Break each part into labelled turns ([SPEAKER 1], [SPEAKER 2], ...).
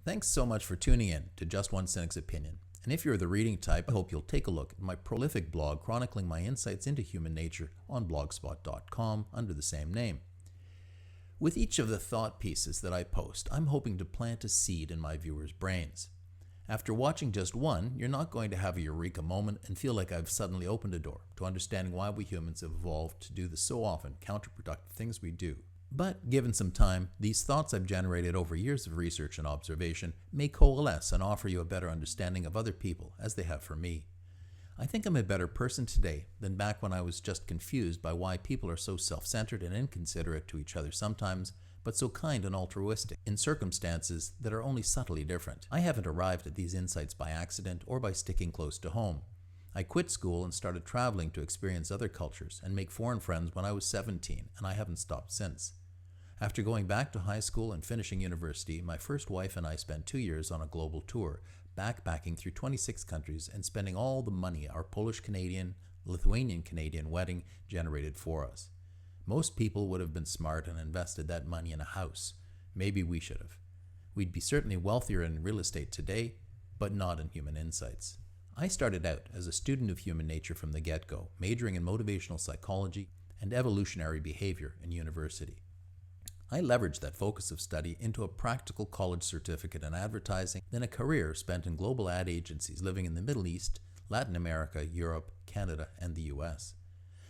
[SPEAKER 1] Thanks so much for tuning in to Just One Cynic's Opinion. And if you're the reading type, I hope you'll take a look at my prolific blog chronicling my insights into human nature on blogspot.com under the same name. With each of the thought pieces that I post, I'm hoping to plant a seed in my viewers' brains. After watching just one, you're not going to have a eureka moment and feel like I've suddenly opened a door to understanding why we humans have evolved to do the so often counterproductive things we do. But given some time, these thoughts I've generated over years of research and observation may coalesce and offer you a better understanding of other people as they have for me. I think I'm a better person today than back when I was just confused by why people are so self-centered and inconsiderate to each other sometimes, but so kind and altruistic in circumstances that are only subtly different. I haven't arrived at these insights by accident or by sticking close to home. I quit school and started traveling to experience other cultures and make foreign friends when I was 17, and I haven't stopped since. After going back to high school and finishing university, my first wife and I spent 2 years on a global tour, backpacking through 26 countries and spending all the money our Polish-Canadian, Lithuanian-Canadian wedding generated for us. Most people would have been smart and invested that money in a house. Maybe we should have. We'd be certainly wealthier in real estate today, but not in human insights. I started out as a student of human nature from the get-go, majoring in motivational psychology and evolutionary behavior in university. I leveraged that focus of study into a practical college certificate in advertising, then a career spent in global ad agencies living in the Middle East, Latin America, Europe, Canada, and the US.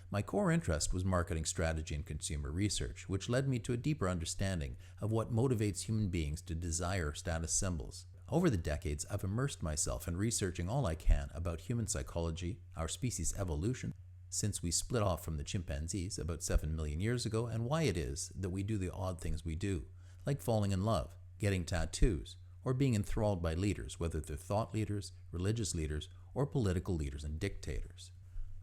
[SPEAKER 1] My core interest was marketing strategy and consumer research, which led me to a deeper understanding of what motivates human beings to desire status symbols. Over the decades, I've immersed myself in researching all I can about human psychology, our species' evolution, since we split off from the chimpanzees about 7 million years ago, and why it is that we do the odd things we do, like falling in love, getting tattoos, or being enthralled by leaders, whether they're thought leaders, religious leaders, or political leaders and dictators.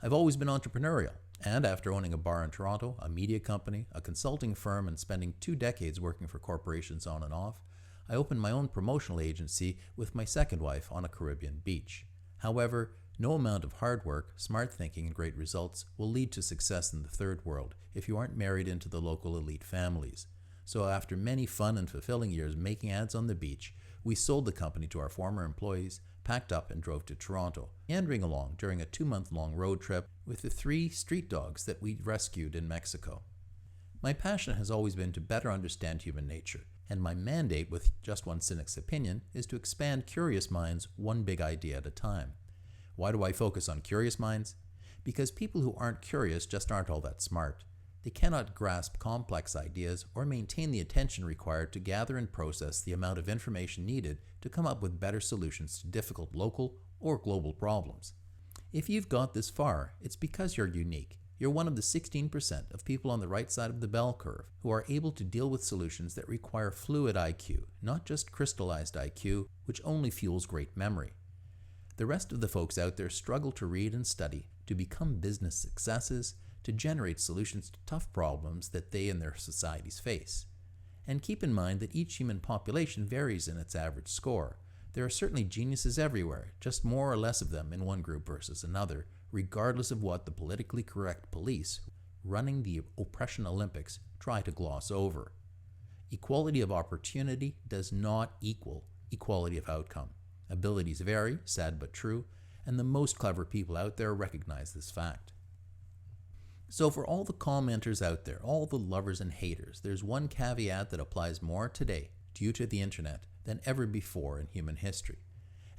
[SPEAKER 1] I've always been entrepreneurial, and after owning a bar in Toronto, a media company, a consulting firm, and spending 2 decades working for corporations on and off, I opened my own promotional agency with my second wife on a Caribbean beach. However, no amount of hard work, smart thinking, and great results will lead to success in the third world if you aren't married into the local elite families. So after many fun and fulfilling years making ads on the beach, we sold the company to our former employees, packed up, and drove to Toronto, meandering along during a 2-month-long road trip with the 3 street dogs that we rescued in Mexico. My passion has always been to better understand human nature, and my mandate with Just One Cynic's Opinion is to expand curious minds one big idea at a time. Why do I focus on curious minds? Because people who aren't curious just aren't all that smart. They cannot grasp complex ideas or maintain the attention required to gather and process the amount of information needed to come up with better solutions to difficult local or global problems. If you've got this far, it's because you're unique. You're one of the 16% of people on the right side of the bell curve who are able to deal with solutions that require fluid IQ, not just crystallized IQ, which only fuels great memory. The rest of the folks out there struggle to read and study, to become business successes, to generate solutions to tough problems that they and their societies face. And keep in mind that each human population varies in its average score. There are certainly geniuses everywhere, just more or less of them in one group versus another, regardless of what the politically correct police running the oppression Olympics try to gloss over. Equality of opportunity does not equal equality of outcome. Abilities vary, sad but true, and the most clever people out there recognize this fact. So for all the commenters out there, all the lovers and haters, there's one caveat that applies more today, due to the internet, than ever before in human history.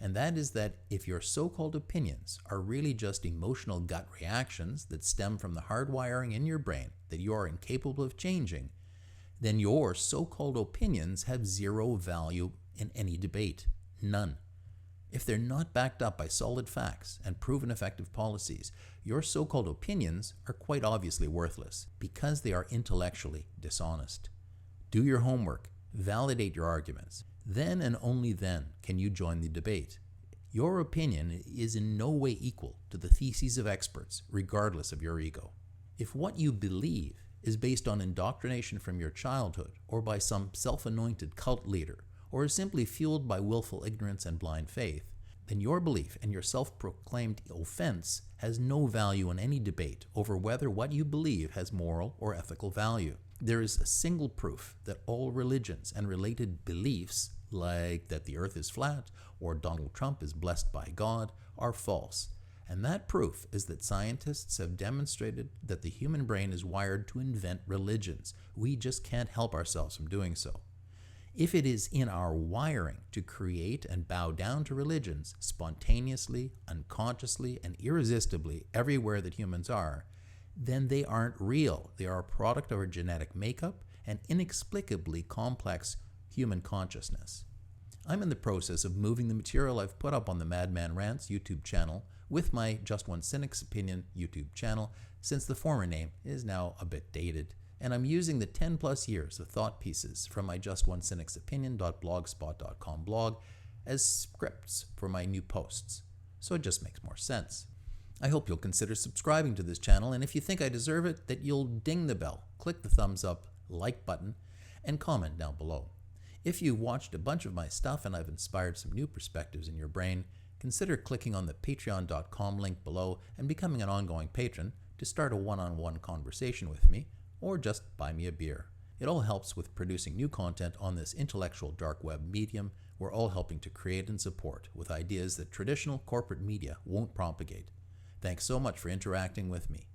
[SPEAKER 1] And that is that if your so-called opinions are really just emotional gut reactions that stem from the hardwiring in your brain that you are incapable of changing, then your so-called opinions have zero value in any debate. None. If they're not backed up by solid facts and proven effective policies, your so-called opinions are quite obviously worthless because they are intellectually dishonest. Do your homework, validate your arguments. Then and only then can you join the debate. Your opinion is in no way equal to the theses of experts, regardless of your ego. If what you believe is based on indoctrination from your childhood or by some self-anointed cult leader, or is simply fueled by willful ignorance and blind faith, then your belief and your self-proclaimed offense has no value in any debate over whether what you believe has moral or ethical value. There is a single proof that all religions and related beliefs like that the earth is flat or Donald Trump is blessed by God, are false. And that proof is that scientists have demonstrated that the human brain is wired to invent religions. We just can't help ourselves from doing so. If it is in our wiring to create and bow down to religions spontaneously, unconsciously, and irresistibly everywhere that humans are, then they aren't real. They are a product of our genetic makeup and inexplicably complex human consciousness. I'm in the process of moving the material I've put up on the Madman Rants YouTube channel with my Just One Cynic's Opinion YouTube channel, since the former name is now a bit dated, and I'm using the 10 plus years of thought pieces from my Just One Cynic's Opinion.blogspot.com blog as scripts for my new posts, so it just makes more sense. I hope you'll consider subscribing to this channel, and if you think I deserve it, that you'll ding the bell, click the thumbs up, like button, and comment down below. If you watched a bunch of my stuff and I've inspired some new perspectives in your brain, consider clicking on the patreon.com link below and becoming an ongoing patron to start a one-on-one conversation with me, or just buy me a beer. It all helps with producing new content on this intellectual dark web medium we're all helping to create and support with ideas that traditional corporate media won't propagate. Thanks so much for interacting with me.